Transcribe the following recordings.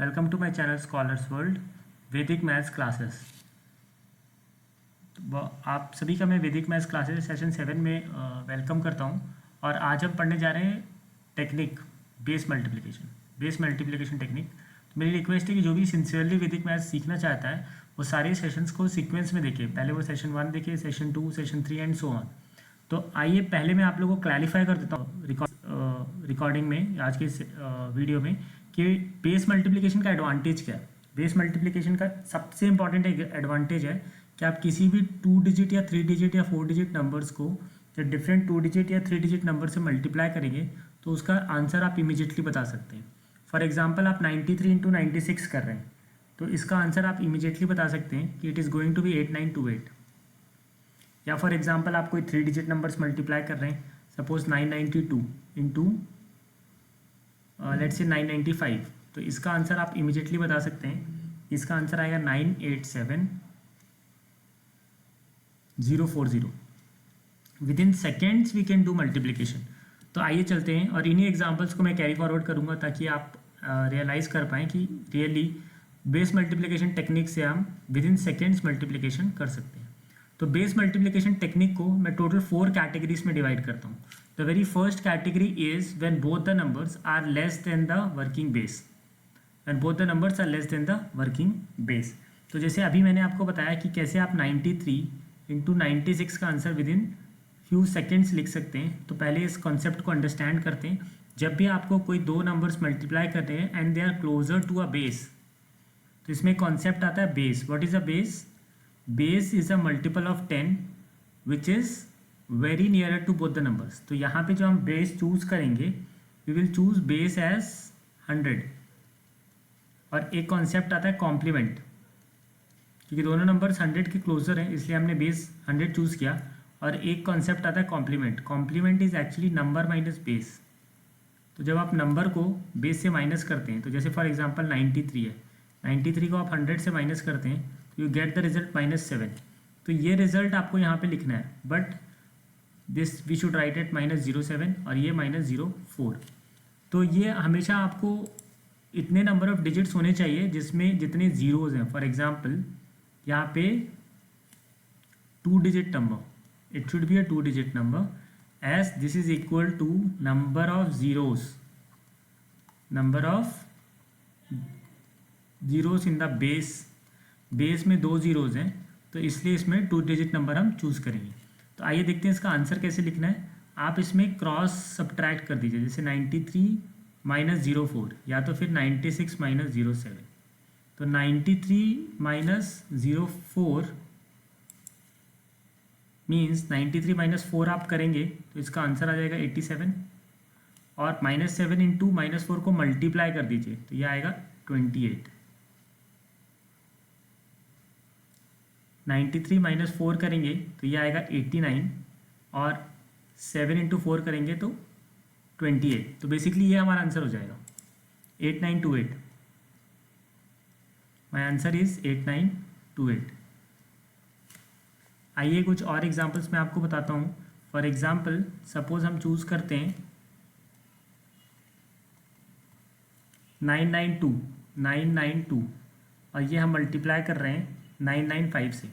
Welcome to my channel scholars world Vedic maths classes. आप सभी का मैं वैदिक मैथ्स क्लासेस सेशन 7 में वेलकम करता हूं। और आज हम पढ़ने जा रहे हैं टेक्निक बेस मल्टीप्लिकेशन टेक्निक। तो मेरी रिक्वेस्ट है कि जो भी सिंसियरली वैदिक मैथ्स सीखना चाहता है वो सारे सेशंस को सीक्वेंस में देखे। पहले वो सेशन 1 देखे, session 2, session 3 and so on. तो आइए पहले मैं आप लोगों को क्लैरिफाई कर देता हूँ रिकॉर्डिंग में, आज के वीडियो में, कि बेस मल्टीप्लिकेशन का एडवांटेज क्या है। बेस मल्टीप्लिकेशन का सबसे इंपॉर्टेंट एडवांटेज है कि आप किसी भी 2 डिजिट या 3 डिजिट या 4 डिजिट नंबर्स को जब डिफरेंट 2 डिजिट या 3 डिजिट नंबर से मल्टीप्लाई करेंगे तो उसका आंसर आप इमीजिएटली बता सकते हैं। फॉर एग्जाम्पल आप 93 इंटू 96 कर रहे हैं तो इसका आंसर आप इमीजिएटली बता सकते हैं कि it is going to be 8928। या फॉर एग्जाम्पल आप कोई 3 डिजिट नंबर्स मल्टीप्लाई कर रहे हैं, सपोज 992 इंटू लेट्स से 995, तो इसका आंसर आप इमीडिएटली बता सकते हैं। इसका आंसर आएगा 987040। Within seconds we can do multiplication. तो आइए चलते हैं और इन्हीं एग्जांपल्स को मैं कैरी फॉरवर्ड करूंगा ताकि आप रियलाइज़ कर पाएँ कि रियली बेस मल्टीप्लिकेशन टेक्निक से हम विद इन सेकेंड्स मल्टीप्लिकेशन कर सकते हैं। तो बेस मल्टीप्लिकेशन टेक्निक को मैं टोटल 4 कैटेगरीज में डिवाइड करता हूँ। The very first category is when both the numbers are less than the working base. When both the numbers are less than the working base. तो जैसे अभी मैंने आपको बताया कि कैसे आप 93 इंटू 96 का answer with in few seconds लिख सकते हैं। तो पहले इस कॉन्सेप्ट को अंडरस्टैंड करते हैं। जब भी आपको कोई 2 नंबर्स मल्टीप्लाई करते हैं and they are closer to a base, तो इसमें कॉन्सेप्ट आता है base. What is a base? Base is a multiple of 10 which is very nearer to both the numbers. तो यहाँ पे जो हम बेस चूज करेंगे we will choose base as 100। और एक कॉन्सेप्ट आता है कॉम्प्लीमेंट, क्योंकि दोनों नंबर्स 100 के क्लोजर हैं इसलिए हमने बेस 100 चूज़ किया। और एक कॉन्सेप्ट आता है complement. Complement is actually number minus base. तो जब आप नंबर को बेस से माइनस करते हैं, तो जैसे फॉर एग्जाम्पल 93 है, 93 को आप 100 से माइनस करते हैं तो यू गेट द रिजल्ट -7। तो ये रिजल्ट आपको यहाँ पे लिखना है, but this we should write at -07 और ये -04। तो ये हमेशा आपको इतने नंबर ऑफ डिजिट्स होने चाहिए जिसमें जितने जीरोज़ हैं। फॉर एग्जांपल यहाँ पे 2 digit number, it should be a 2 digit number as this is equal to number of zeros in the base. Base में 2 जीरोज़ हैं तो इसलिए इसमें 2 डिजिट नंबर हम चूज़ करेंगे। तो आइए देखते हैं इसका आंसर कैसे लिखना है। आप इसमें क्रॉस सब्ट्रैक्ट कर दीजिए, जैसे 93 - 04 या तो फिर 96 - 07। तो 93 - 04 मीन्स 93 - 4 आप करेंगे तो इसका आंसर आ जाएगा 87। और -7 इंटू -4 को मल्टीप्लाई कर दीजिए तो यह आएगा 28। 93 - 4 करेंगे तो ये आएगा 89 और 7 इंटू 4 करेंगे तो 28। तो बेसिकली ये हमारा आंसर हो जाएगा 8928। माई आंसर इज 8928। आइए कुछ और एग्जांपल्स मैं आपको बताता हूँ। फॉर एग्जांपल सपोज हम चूज़ करते हैं 992 और ये हम मल्टीप्लाई कर रहे हैं 995 से।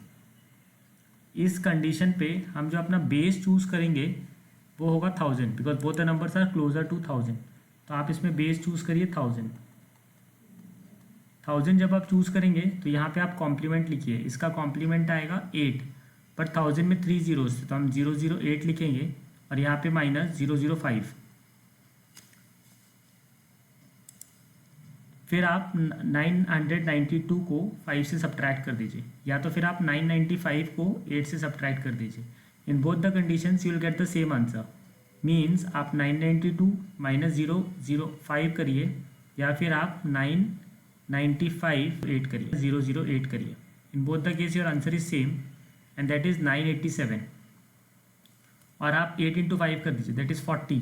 इस कंडीशन पे हम जो अपना बेस चूज़ करेंगे वो होगा 1000, because both the numbers are closer to 1000। तो आप इसमें बेस चूज़ करिए 1000 जब आप चूज़ करेंगे तो यहाँ पे आप कॉम्प्लीमेंट लिखिए। इसका कॉम्प्लीमेंट आएगा 8, बट 1000 में 3 जीरोज़ तो हम 008 लिखेंगे और यहाँ पे -005। फिर आप 992 को 5 से सब्ट्रैक्ट कर दीजिए, या तो फिर आप 995 को 8 से सब्ट्रैक्ट कर दीजिए। In both the conditions you will get the same answer. Means आप 992 - 005 करिए या फिर आप 995 8 करिए, 008 करिए। In both the case your answer is same and that is 987। और आप 8 इंटू 5 कर दीजिए, दैट इज़ 40।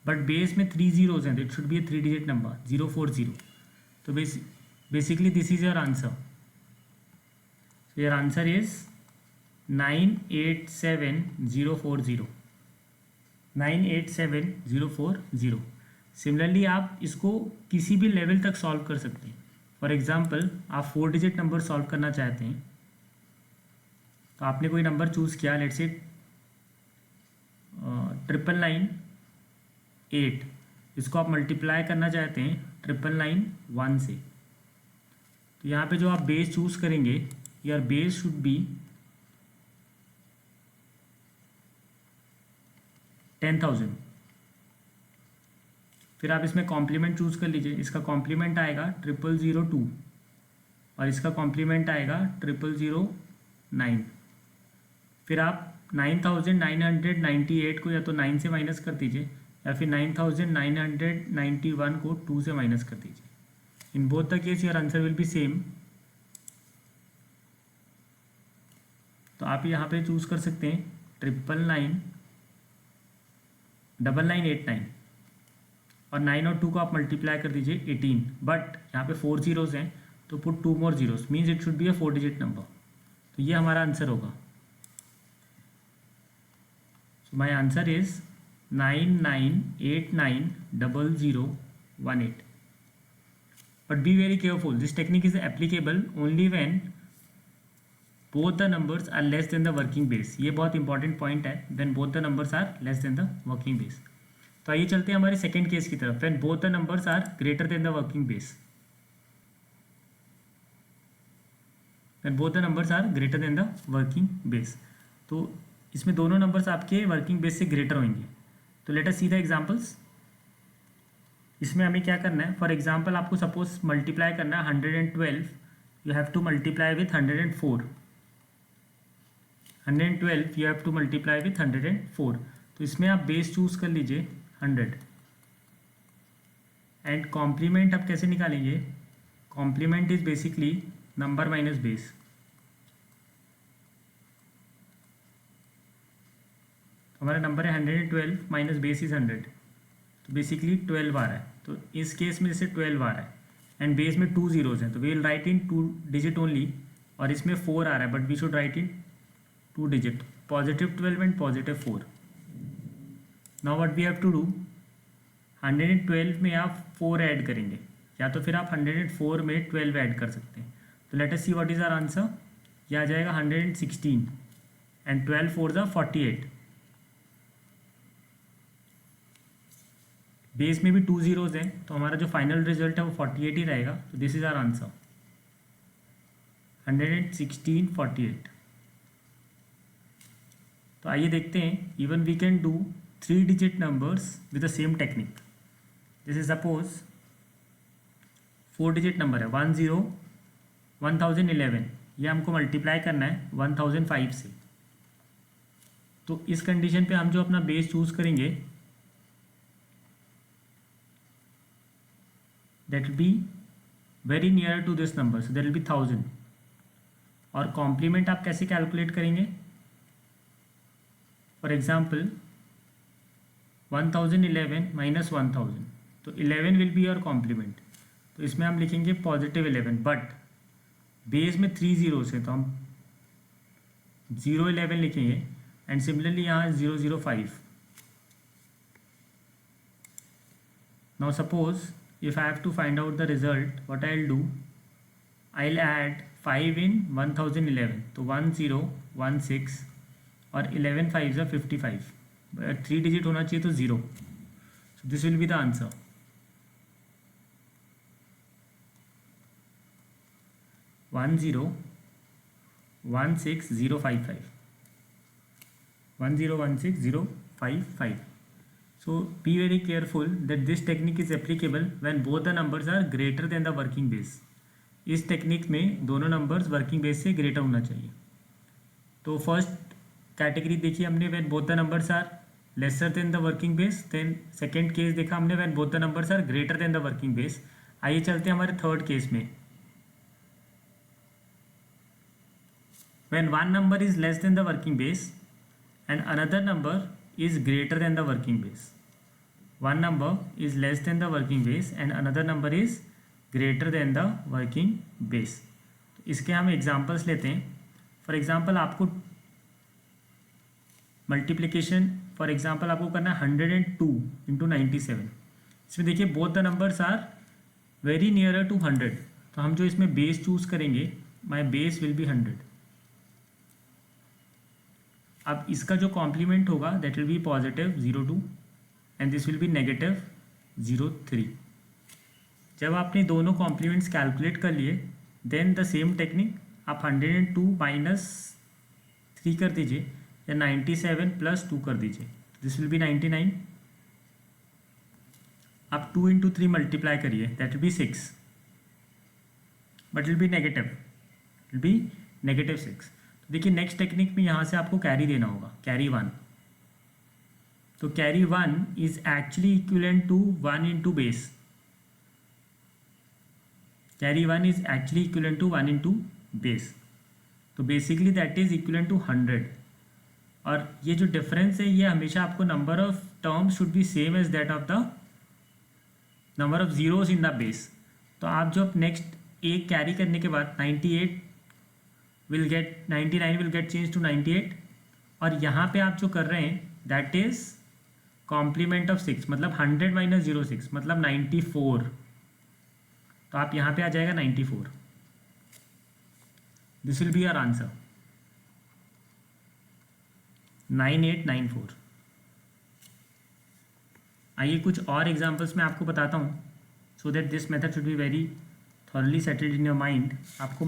बट बेस में 3 जीरोज़ हैं तो it should B A 3 digit number 040। तो basically this is your answer. So your answer is 987040. 987040। Similarly आप इसको किसी भी लेवल तक सॉल्व कर सकते हैं। फॉर एग्जांपल आप 4 डिजिट नंबर सॉल्व करना चाहते हैं, तो आपने कोई नंबर चूज़ किया, लेट्स से 999 इसको आप मल्टीप्लाई करना चाहते हैं 999 से। तो यहाँ पे जो आप बेस चूज़ करेंगे, योर बेस शुड बी 10,000। फिर आप इसमें कॉम्प्लीमेंट चूज़ कर लीजिए, इसका कॉम्प्लीमेंट आएगा 0002 और इसका कॉम्प्लीमेंट आएगा 0009। फिर आप 9,998 को या तो 9 से माइनस कर दीजिए या फिर 9,991 को 2 से माइनस कर दीजिए। In both the case your answer will be same. तो आप यहाँ पे चूज़ कर सकते हैं 999 और 9 और 2 को आप मल्टीप्लाई कर दीजिए 18, बट यहाँ पे 4 जीरोज़ हैं तो put 2 more zeros means it should be a 4 digit number. तो ये हमारा आंसर होगा। So my answer is 99890018। But be very careful, this technique is applicable only when both the numbers are less than the working base. ये बहुत important point है, when both the numbers are less than the working base. तो आइए चलते हैं हमारे second case की तरफ, when both the numbers are greater than the working base. When both the numbers are greater than the working base, तो इसमें दोनों नंबर्स आपके वर्किंग बेस से ग्रेटर होंगे। तो let us see the examples. इसमें हमें क्या करना है, फॉर एग्जांपल आपको सपोज मल्टीप्लाई करना है 112, you have to multiply with 104। 112 you have to multiply with 104। तो इसमें आप बेस चूज कर लीजिए 100 एंड कॉम्प्लीमेंट आप कैसे निकालेंगे, complement is basically number minus base. हमारा नंबर है 112 माइनस बेस इज 100, तो बेसिकली 12 आ रहा है। तो इस केस में जैसे 12 आ रहा है एंड बेस में 2 जीरोज हैं, तो we will write in 2 digit only. और इसमें 4 आ रहा है but we should write in 2 digit, +12 and +4। Now what we have to do, 112 में आप 4 ऐड करेंगे या तो फिर आप 104 में 12 ऐड कर सकते हैं। तो let us see what is our answer. यह आ जाएगा 116 एंड 12 4 ज़ा 48। बेस में भी 2 जीरोज हैं, तो हमारा जो फाइनल रिजल्ट है वो 48 ही रहेगा। तो दिस इज आवर आंसर 116 48। तो आइए देखते हैं, even we can do 3 digit numbers with the same technique. जैसे सपोज 4 डिजिट नंबर है 1011, ये हमको मल्टीप्लाई करना है 1005 से। तो इस कंडीशन पे हम जो अपना बेस चूज करेंगे that will be very near to this number, so there will be 1000। और कॉम्प्लीमेंट आप कैसे कैलकुलेट करेंगे, फॉर एग्जाम्पल 1011 माइनस 1000, तो 11 विल बी योर कॉम्प्लीमेंट। तो इसमें हम लिखेंगे +11, बट बेस में 3 जीरोस है तो हम 011 लिखेंगे एंड सिमिलरली यहाँ 005। Now suppose if I have to find out the result, what I'll do, I'll add 5 in 1011, तो 1016 और 11 5 is 55, 3 डिजिट होना चाहिए तो 0। so this will be the answer। 1016055, 1016055। So be very careful that this technique is applicable when both the numbers are greater than the working base। इस technique में दोनों numbers working base से greater होना चाहिए। तो फर्स्ट कैटेगरी देखिए हमने, when both the numbers are lesser than the working base. Then second case देखा हमने, when both the numbers are greater than the working base. आइए चलते हैं हमारे थर्ड केस में, when one number is less than the working base and another number is greater than the working base। one number is less than the working base and another number is greater than the working base। तो इसके हम examples लेते हैं। For example आपको multiplication, for example आपको करना है 102 × 97। इसमें देखिए both the numbers are very nearer to 100, तो हम जो इसमें बेस चूज़ करेंगे, माई बेस विल बी 100। अब इसका जो कॉम्प्लीमेंट होगा that will be positive 0.2 and this will B negative 0.3। जब आपने दोनों कॉम्प्लीमेंट्स कैलकुलेट कर लिए, देन द सेम टेक्निक आप 102 माइनस 3 कर दीजिए या 97 प्लस 2 कर दीजिए, दिस विल बी 99। आप 2 इंटू 3 मल्टीप्लाई करिए, that will be 6 but will be negative 6। तो देखिए नेक्स्ट टेक्निक में यहाँ से आपको कैरी देना होगा, कैरी 1। तो carry 1 is actually equivalent to 1 into base. Carry 1 is actually equivalent to 1 into base, तो basically that is equivalent to 100। और ये जो डिफरेंस है ये हमेशा आपको number of terms should be same as that of the number of zeros in the base. तो आप जब नेक्स्ट एक कैरी करने के बाद 99 विल गेट चेंज टू 98, और यहाँ पे आप जो कर रहे हैं दैट इज कॉम्प्लीमेंट ऑफ 6, मतलब 100 माइनस 06 मतलब 94। तो आप यहाँ पे आ जाएगा 94। This will be our answer 9894। आइए कुछ और एग्जांपल्स मैं आपको बताता हूँ, so that this method should be very thoroughly settled in your mind. आपको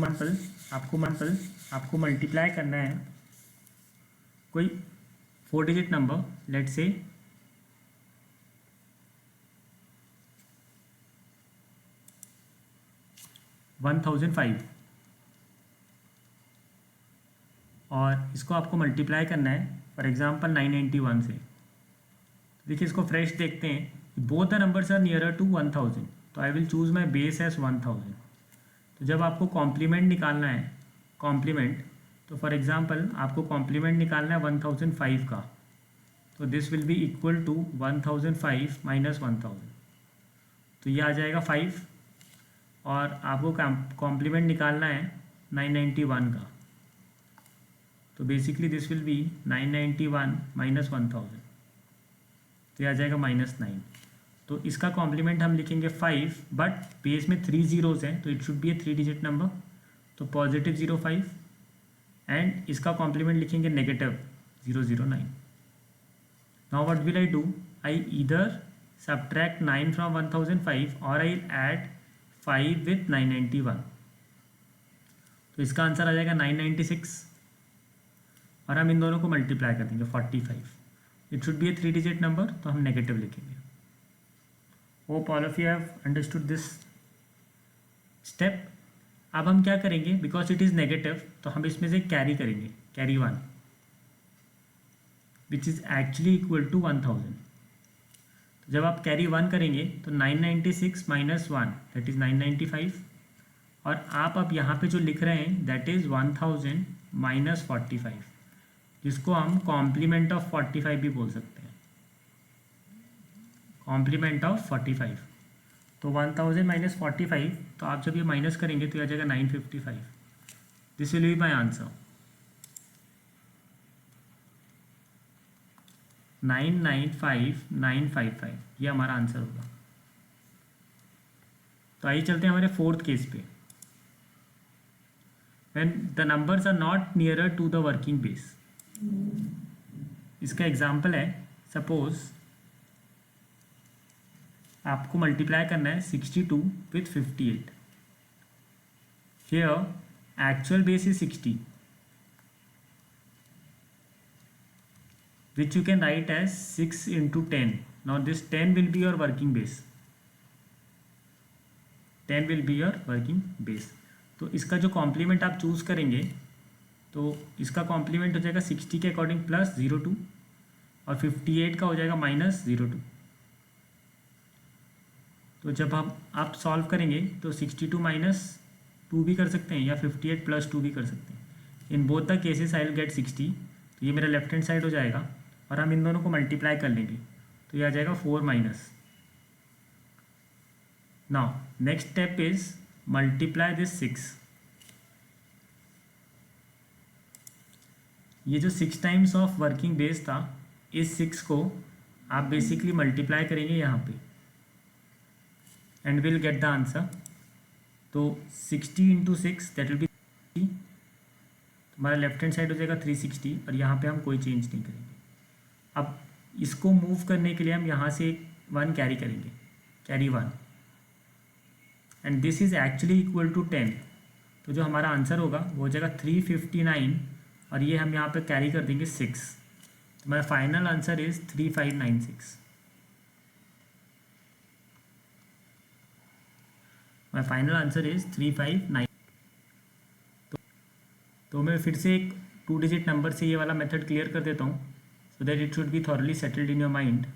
मल्टीप्लाई करना है कोई 4 डिजिट नंबर, लेट से 1005, और इसको आपको मल्टीप्लाई करना है फॉर एग्जांपल 991 से। देखिए इसको फ्रेश देखते हैं, both the numbers are nearer to 1000, तो I will choose my base as 1000। तो जब आपको कॉम्प्लीमेंट निकालना है, तो फॉर एग्जांपल आपको कॉम्प्लीमेंट निकालना है 1005 का, तो this will be equal to 1005 minus 1000, तो ये आ जाएगा 5। और आपको कॉम्प्लीमेंट निकालना है 991 का, तो basically this will B 991 minus 1000, तो ये आ जाएगा -9। तो इसका कॉम्प्लीमेंट हम लिखेंगे 5, बट बेस में 3 जीरोज़ हैं तो it should B A 3 digit number, तो पॉजिटिव 05। एंड इसका कॉम्प्लीमेंट लिखेंगे negative 009। Now what will I do, I either subtract 9 from 1005 और आई ऐड 5 विथ 991, तो इसका आंसर आ जाएगा 996। और हम इन दोनों को मल्टीप्लाई कर देंगे 45। It should B A 3 digit number, तो हम नेगेटिव लिखेंगे। Hope all of you have understood this step. अब हम क्या करेंगे, बिकॉज इट इज़ नेगेटिव, तो हम इसमें से कैरी करेंगे, carry 1 which is actually equal to 1000। तो जब आप कैरी 1 करेंगे तो 996 माइनस 1 दैट इज़ 995, और आप अब यहाँ पे जो लिख रहे हैं दैट इज़ 1000 माइनस 45, जिसको हम कॉम्प्लीमेंट ऑफ 45 भी बोल सकते हैं, कॉम्प्लीमेंट ऑफ 45। तो 1000 माइनस 45, तो आप जब ये माइनस करेंगे तो ये आ जाएगा 955। This will be my answer 995955, ये हमारा आंसर होगा। तो आइए चलते हैं हमारे 4th केस पे, when the numbers are not nearer to the working base. इसका एग्जाम्पल है, सपोज आपको मल्टीप्लाई करना है 62 with 58। Here actual base is 60, which you can write as 6 into 10. Now this 10 will be your working base. 10 will be your working base. तो इसका जो complement आप choose करेंगे, तो इसका कॉम्प्लीमेंट हो जाएगा 60 के अकॉर्डिंग प्लस 02, और 58 का हो जाएगा माइनस 02। तो जब आप सॉल्व करेंगे तो 62 माइनस 2 भी कर सकते हैं, या 58 प्लस 2 भी कर सकते हैं। In both the cases I will get 60, तो ये मेरा लेफ्ट हैंड साइड हो जाएगा, और हम इन दोनों को मल्टीप्लाई कर लेंगे, तो ये आ जाएगा 4 minus. Now next step is multiply this 6। ये जो 6 टाइम्स ऑफ वर्किंग बेस था, इस 6 को आप बेसिकली मल्टीप्लाई करेंगे यहाँ पे, and will get the answer. तो 60 इंटू 6 दैट विल बी, हमारा लेफ्ट हैंड साइड हो जाएगा 360 और यहाँ पे हम कोई चेंज नहीं करेंगे। अब इसको मूव करने के लिए हम यहाँ से 1 कैरी करेंगे, carry 1, and this is actually equal to 10। तो जो हमारा आंसर होगा वो हो जाएगा 359 और ये हम यहाँ पे कैरी कर देंगे 6। तो हमारा final answer is 3596। My final answer is 359। तो मैं फिर से एक 2 डिजिट नंबर से ये वाला मेथड क्लियर कर देता हूँ so that it should be thoroughly settled in your mind.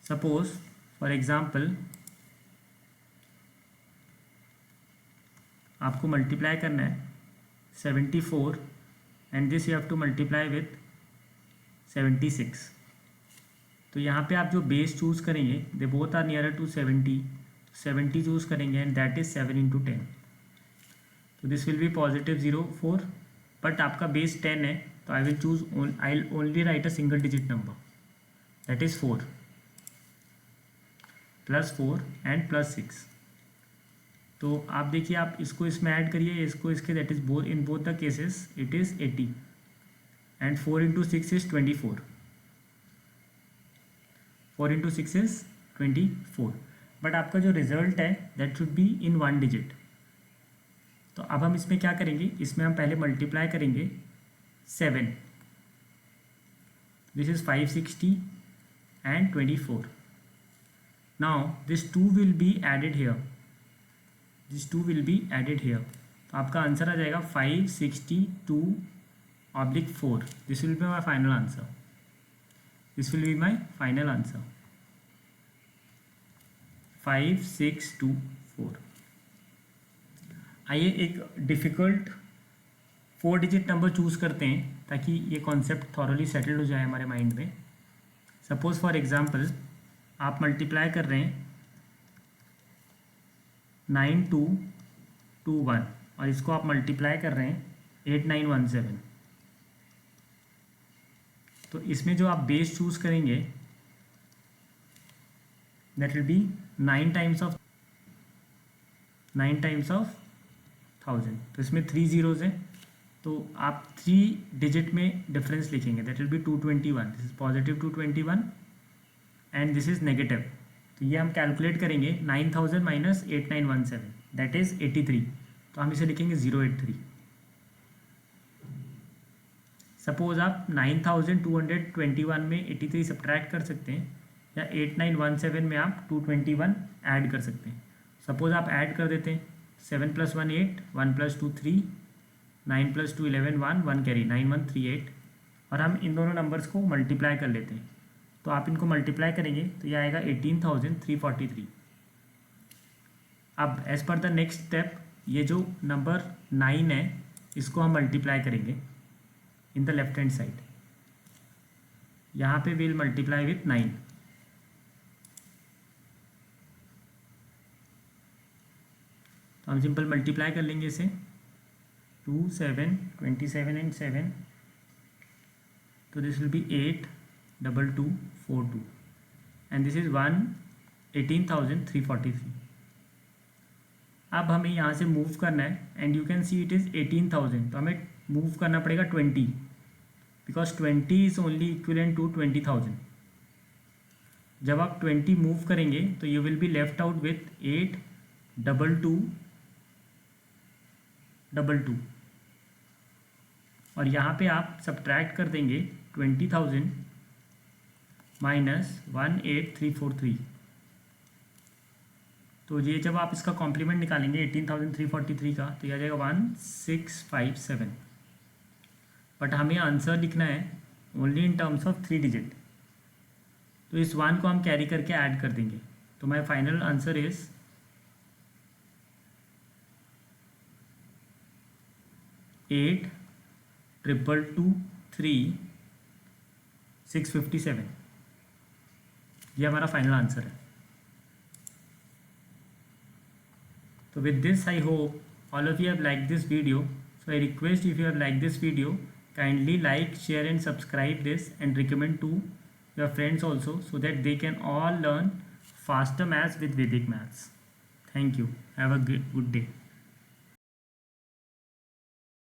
Suppose for example आपको मल्टीप्लाई करना है 74 and this you have to multiply with 76। तो यहाँ पे आप जो बेस चूज़ करेंगे they both are nearer to 70 choose करेंगे एंड दैट इज़ 7 इंटू 10। तो this will be positive 0 4, but आपका बेस 10 है तो I will choose, I will only write a single digit number that is 4 +4 and +6। तो आप देखिए, आप इसको इसमें ऐड करिए, इसको इसके, that is both in both the cases it is 80 and 4 into 6 is 24, 4 into 6 is 24, but आपका जो रिजल्ट है that should be in 1 digit. तो अब हम इसमें क्या करेंगे, इसमें हम पहले मल्टीप्लाई करेंगे 7, this is 560 and 24। Now this 2 will be added here, this 2 will be added here. तो आपका आंसर आ जाएगा 562/4। This will be my final answer, this will be my final answer 5624। आइए एक डिफ़िकल्ट 4 डिजिट नंबर चूज़ करते हैं ताकि ये कॉन्सेप्ट थॉरली सेटल्ड हो जाए हमारे माइंड में। सपोज़ फॉर एग्जांपल आप मल्टीप्लाई कर रहे हैं 9221 और इसको आप मल्टीप्लाई कर रहे हैं 8917। तो इसमें जो आप बेस चूज़ करेंगे that will be 9 times of 1000। तो इसमें 3 ज़ीरोज़ हैं, तो आप 3 डिजिट में डिफरेंस लिखेंगे that will be 221। This is positive 221 and this is negative. तो ये हम कैलकुलेट करेंगे 9000 माइनस 8917 दैट इज़ 83। तो हम इसे लिखेंगे 083। सपोज आप 9221 में 83 सब्ट्रैक्ट कर सकते हैं या 8917 में आप 221 ऐड कर सकते हैं। सपोज आप ऐड कर देते हैं 7 + 1 8, 1 + 2 3, 9 + 2 11 1 कैरी 9138 और हम इन दोनों नंबर्स को मल्टीप्लाई कर लेते हैं। तो आप इनको मल्टीप्लाई करेंगे तो ये आएगा 18343। अब as per the next step ये जो नंबर 9 है इसको हम मल्टीप्लाई करेंगे in the left hand side. यहाँ पे विल मल्टीप्लाई विथ 9। तो हम सिंपल मल्टीप्लाई कर लेंगे इसे 2 7 27 एंड 7। तो this will be 8 2 2 4 2 and this is 18343। अब हमें यहाँ से मूव करना है and you can see it is 18000। तो हमें मूव करना पड़ेगा 20 because 20 is only equivalent to 20000। जब आप 20 मूव करेंगे तो you will be left out with 8 2 2 2 और यहाँ पे आप सब्ट्रैक्ट कर देंगे 20,000 माइनस 18343। तो ये जब आप इसका कॉम्प्लीमेंट निकालेंगे 18,343 का तो यह आ जाएगा 1657। बट हमें आंसर लिखना है only in terms of 3 digit. तो इस 1 को हम कैरी करके ऐड कर देंगे। तो माय फाइनल आंसर इज 8 222 3 657। ये हमारा फाइनल आंसर है। So with this I hope all of you have liked this video. So I request if you have liked this video, kindly like, share and subscribe this and recommend to your friends also so that they can all learn faster maths with Vedic maths. Thank you. Have a good day.